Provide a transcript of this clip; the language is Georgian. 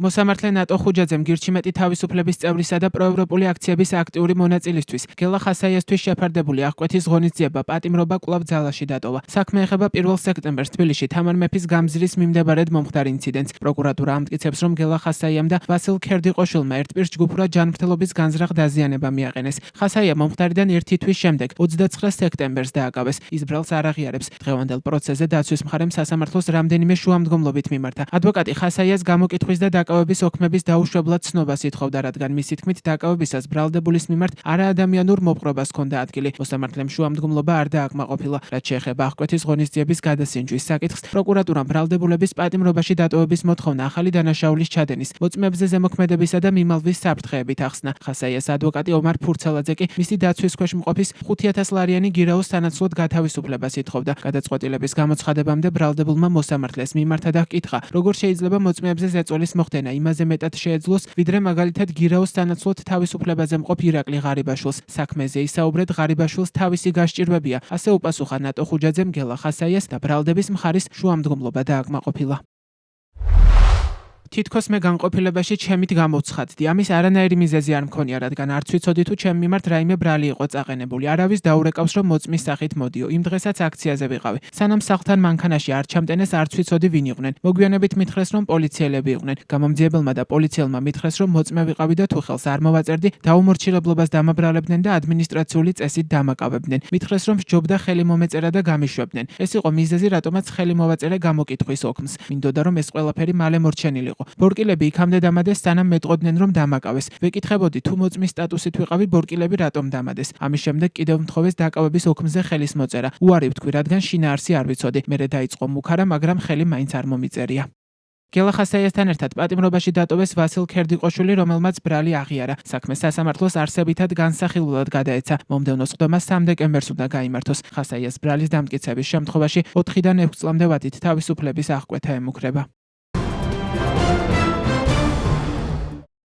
მოსამართლე ნატო ხუჯაძემ გირჩი მეტი თავისუფლების წევრისა და პროევროპული აქციების აქტიური მონაწილისთვის გელა ხასაიასთვის შეფარდებული აღკვეთის ღონისძიება პატიმრობა კვლავ ძალაში დატოვა. საქმე ეხება 1 სექტემბერს თბილისში თამარ მეფის გამზირის მიმდებარედ მომხდარ ინციდენტს. პროკურატურა ამტკიცებს, რომ გელა ხასაიამ და ვასილ ქერდიყოშვილმა ერთ პირს ჯგუფურად ჯანმრთელობის განზრახ დაზიანება მიაყენეს. ხასაია მომხდარიდან 1 თვის შემდეგ 29 სექტემბერს დააკავეს. ის ბრალს არ აღიარებს. დღევანდელ პროცესზე დაცვის მხარემ სასამართლოს რამდენიმე შუამდგომლობით მიმართა. ადვოკატი ხასაიას გამოკითხვის და დაკავების ოქმების დაუშვებლად ცნობას ითხოვდა, რადგან მისი თქმით დაკავებისას ბრალდებულის მიმართ არაადამიანურ მოპყრობას ჰქონდა ადგილი. მოსამართლემ შუამდგომლობა არ დააკმაყოფილა. რაც შეეხება აღკვეთის ღონისძიების გადასინჯვის საკითხს, პროკურატურამ ბრალდებულების პატიმრობაში დატოვების მოთხოვნა ახალი დანაშაულის ჩადენის, მოწმეებზე ზემოქმედებისა და მიმალვის საფრთხეებით ახსნა. ხასაიას ადვოკატი ომარ ფურცელაძე კი მისი დაცვის ქვეშ მყოფის 5,000 ლარიანი გირაოს სანაცვლოდ გათავისუფლებას ითხოვდა. გადაწყვეტილების გამოცხადებამდე ბრალდებულმა მოსამართლეს მიმართა და ჰკითხა, როგორ შეიძლება მოწმეებზე ზეწოლის მოხდენა იმაზე მეტად შეეძლოს, ვიდრე მაგალითად გირაოს სანაცვლოდ თავისუფლებაზე მყოფ ირაკლი ღარიბაშვილს. საქმეზე ისაუბრეთ ღარიბაშვილს თავისი გასჭირვებია, ასე უპასუხა ნატო ხუჯაძემ გელა ხასაიას და ბრალდების მხარის შუამდგომლობა დააკმაყოფილა. თითქოს მე განყოფილებაში ჩემით გამოვცხადდი. ამის არანაირი მიზეზი არ მქონია, რადგან არც ვიცოდი თუ ჩემ მიმართ რაიმე ბრალი იყო წაყენებული. არავის დაურეკავს, რომ მოწმის სახით მოდიო. იმ დღესაც აქციაზე ვიყავი. სანამ სახლთან მანქანაში არ ჩამტენეს, არც ვიცოდი ვინ იყვნენ. მოგვიანებით მითხრეს, რომ პოლიციელები იყვნენ. გამომძიებელმა და პოლიციელმა მითხრეს, რომ მოწმე ვიყავი და თუ ხელს არ მოვაწერდი, დაუმორჩილებლობას დამაბრალებდნენ და ადმინისტრაციული წესით დამაკავებდნენ. მითხრეს, რომ სჯობდა ხელი მომეწერა და გამიშვებდნენ. ეს იყო მიზეზი, რატომაც ხელი მოვაწერე გამოკითხვის ოქმს. მინდოდა, რომ ეს ყველაფერი მალე მორჩენილიყო. ბორკილები იქამდე დამადეს, სანამ მეტყოდნენ, რომ დამაკავეს. ვეკითხებოდი, თუ მოწმის სტატუსით ვიყავი, ბორკილები რატომ დამადეს. ამის შემდეგ კიდევ მთხოვეს დაკავების ოქმზე ხელის მოწერა. უარი ვთქვი, რადგან შინაარსი არ ვიცოდი. მერე დაიწყო მუქარა, მაგრამ ხელი მაინც არ მომიწერია. გელა ხასაიასთან ერთად პატიმრობაში დატოვეს ვასილ ქერდიყოშვილი, რომელმაც ბრალი აღიარა. საქმე სასამართლოს არსებითად განსახილულად გადაეცა. მომდევნო სხდომა 3 დეკემბერს უნდა გაიმართოს. ხასაიას ბრალის დამტკიცების შემთხვევაში 4-დან 6 წლამდე ვადით თავისუფლების აღკვეთა ემუქრება.